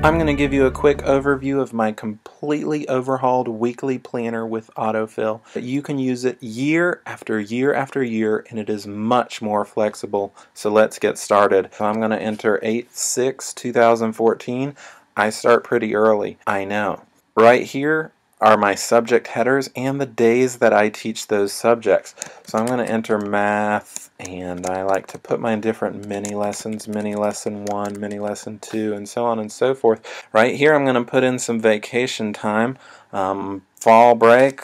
I'm going to give you a quick overview of my completely overhauled weekly planner with AutoFill. You can use it year after year after year, and it is much more flexible. So let's get started. I'm going to enter 8/6/2014. I start pretty early, I know. Right here are my subject headers and the days that I teach those subjects. So I'm going to enter math, and I like to put my different mini lessons, mini lesson 1, mini lesson 2, and so on and so forth. Right here I'm going to put in some vacation time. Fall break,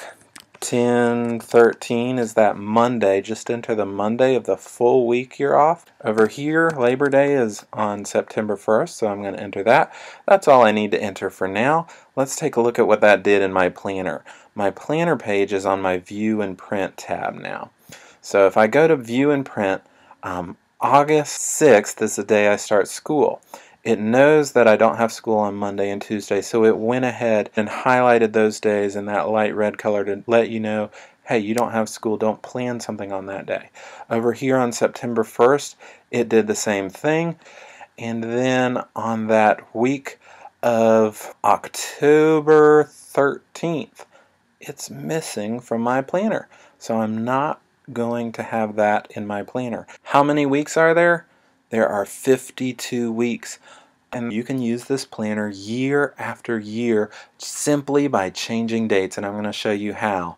10/13 is that Monday. Just enter the Monday of the full week you're off. Over here, Labor Day is on September 1st, so I'm going to enter that. That's all I need to enter for now. Let's take a look at what that did in my planner. My planner page is on my View and Print tab now. So if I go to View and Print, August 6th is the day I start school. It knows that I don't have school on Monday and Tuesday, so it went ahead and highlighted those days in that light red color to let you know, hey, you don't have school, don't plan something on that day. Over here on September 1st, it did the same thing. And then on that week of October 13th, it's missing from my planner. So I'm not going to have that in my planner. How many weeks are there? There are 52 weeks. And you can use this planner year after year simply by changing dates, and I'm going to show you how.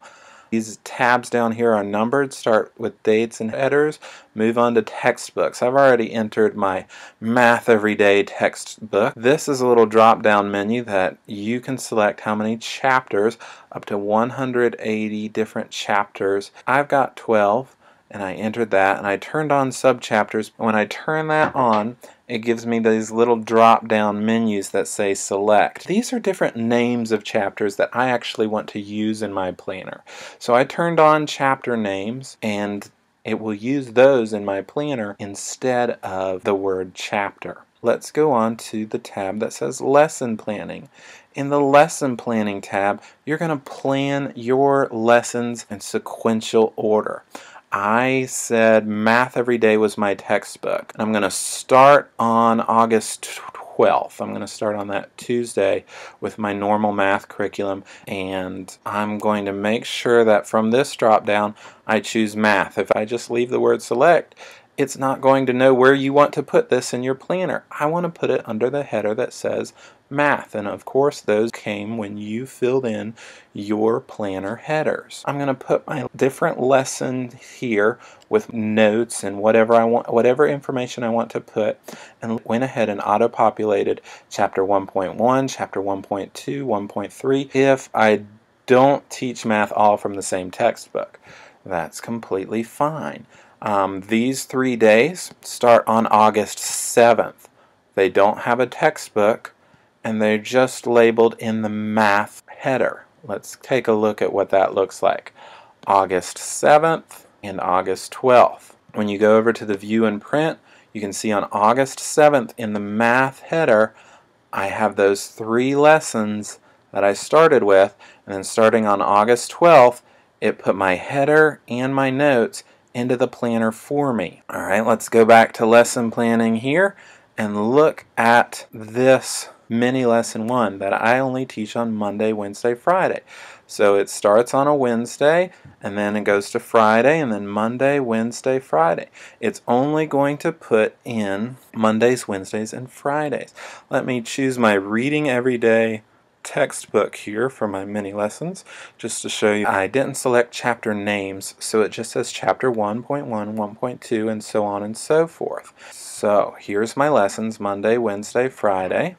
These tabs down here are numbered, start with dates and headers, move on to textbooks. I've already entered my Math Everyday textbook. This is a little drop down menu that you can select how many chapters, up to 180 different chapters. I've got 12. And I entered that, and I turned on subchapters. When I turn that on, it gives me these little drop-down menus that say select. These are different names of chapters that I actually want to use in my planner. So I turned on chapter names, and it will use those in my planner instead of the word chapter. Let's go on to the tab that says lesson planning. In the lesson planning tab, you're going to plan your lessons in sequential order. I said Math Every Day was my textbook. I'm going to start on August 12th. I'm going to start on that Tuesday with my normal math curriculum, and I'm going to make sure that from this drop down I choose math. If I just leave the word select, it's not going to know where you want to put this in your planner. I want to put it under the header that says math, and of course those came when you filled in your planner headers. I'm going to put my different lesson here with notes and whatever I want, whatever information I want to put, and went ahead and auto-populated chapter 1.1, chapter 1.2, 1.3 if I don't teach math all from the same textbook. That's completely fine. These 3 days start on August 7th. They don't have a textbook, and they're just labeled in the math header. Let's take a look at what that looks like. August 7th and August 12th. When you go over to the View and Print, you can see on August 7th in the math header, I have those 3 lessons that I started with, and then starting on August 12th, it put my header and my notes into the planner for me. Alright, let's go back to lesson planning here and look at this mini lesson 1 that I only teach on Monday, Wednesday, Friday. So it starts on a Wednesday, and then it goes to Friday, and then Monday, Wednesday, Friday. It's only going to put in Mondays, Wednesdays, and Fridays. Let me choose my Reading Everyday textbook here for my mini lessons, just to show you. I didn't select chapter names, so it just says chapter 1.1, 1.2, and so on and so forth. So here's my lessons, Monday, Wednesday, Friday,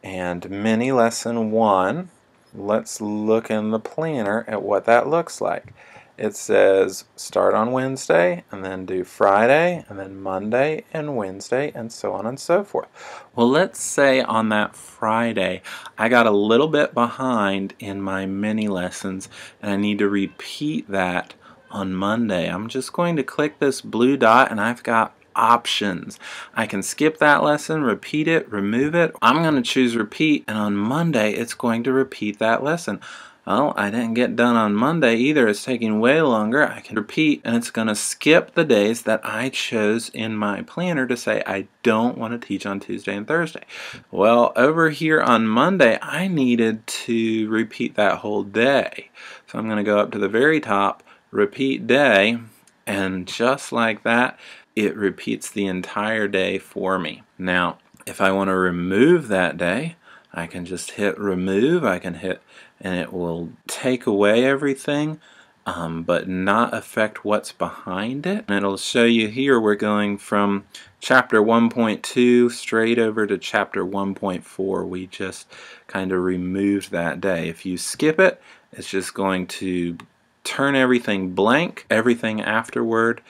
and mini lesson 1. Let's look in the planner at what that looks like. It says start on Wednesday, and then do Friday, and then Monday and Wednesday, and so on and so forth. Well, let's say on that Friday I got a little bit behind in my mini lessons, and I need to repeat that on Monday. I'm just going to click this blue dot, and I've got options. I can skip that lesson, repeat it, remove it. I'm going to choose repeat, and on Monday it's going to repeat that lesson. Well, I didn't get done on Monday either. It's taking way longer. I can repeat, and it's going to skip the days that I chose in my planner to say I don't want to teach on Tuesday and Thursday. Well, over here on Monday, I needed to repeat that whole day. So I'm going to go up to the very top, repeat day, and just like that, it repeats the entire day for me. Now, if I want to remove that day, I can just hit remove. I can hit, and it will take away everything, but not affect what's behind it. And it'll show you here we're going from chapter 1.2 straight over to chapter 1.4. We just kind of removed that day. If you skip it, it's just going to turn everything blank. Everything afterward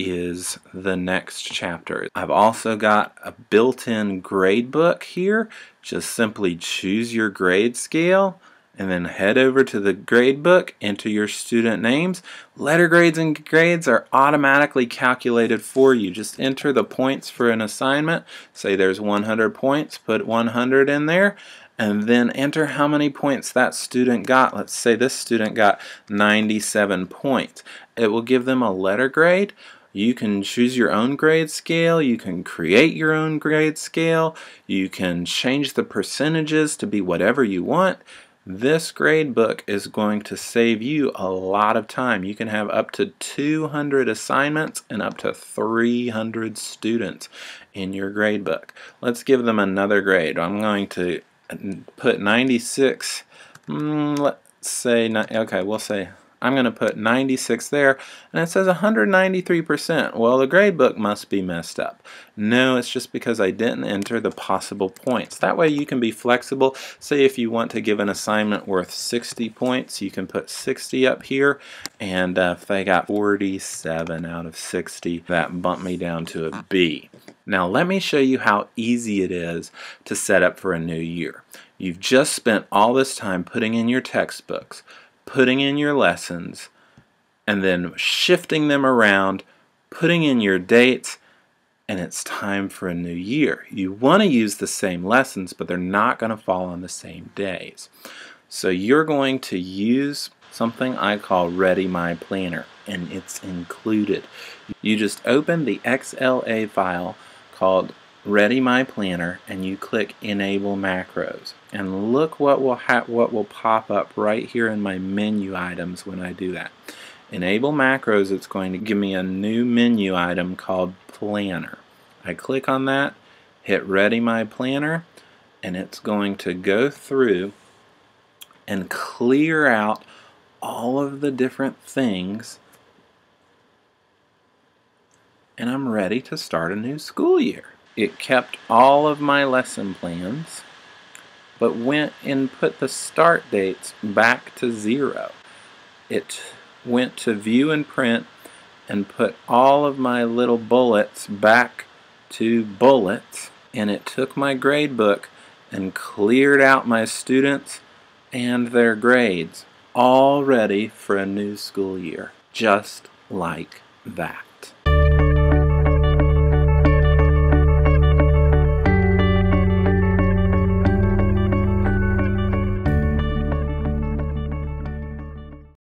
is the next chapter. I've also got a built-in gradebook here. Just simply choose your grade scale and then head over to the gradebook, enter your student names. Letter grades and grades are automatically calculated for you. Just enter the points for an assignment. Say there's 100 points, put 100 in there, and then enter how many points that student got. Let's say this student got 97 points. It will give them a letter grade. You can choose your own grade scale, you can create your own grade scale, you can change the percentages to be whatever you want. This grade book is going to save you a lot of time. You can have up to 200 assignments and up to 300 students in your grade book. Let's give them another grade. I'm going to put 96, let's say, okay, we'll say I'm going to put 96 there, and it says 193%. Well, the grade book must be messed up. No, it's just because I didn't enter the possible points. That way you can be flexible. Say if you want to give an assignment worth 60 points, you can put 60 up here, and if they got 47 out of 60, that bumped me down to a B. Now let me show you how easy it is to set up for a new year. You've just spent all this time putting in your textbooks, putting in your lessons, and then shifting them around, putting in your dates, and it's time for a new year. You want to use the same lessons, but they're not going to fall on the same days. So you're going to use something I call Ready My Planner, and it's included. You just open the XLA file called Ready My Planner, and you click Enable Macros. And look what will pop up right here in my menu items when I do that. Enable Macros, it's going to give me a new menu item called Planner. I click on that, hit Ready My Planner, and it's going to go through and clear out all of the different things, and I'm ready to start a new school year. It kept all of my lesson plans, but went and put the start dates back to 0. It went to View and Print and put all of my little bullets back to bullets, and it took my grade book and cleared out my students and their grades, all ready for a new school year, just like that.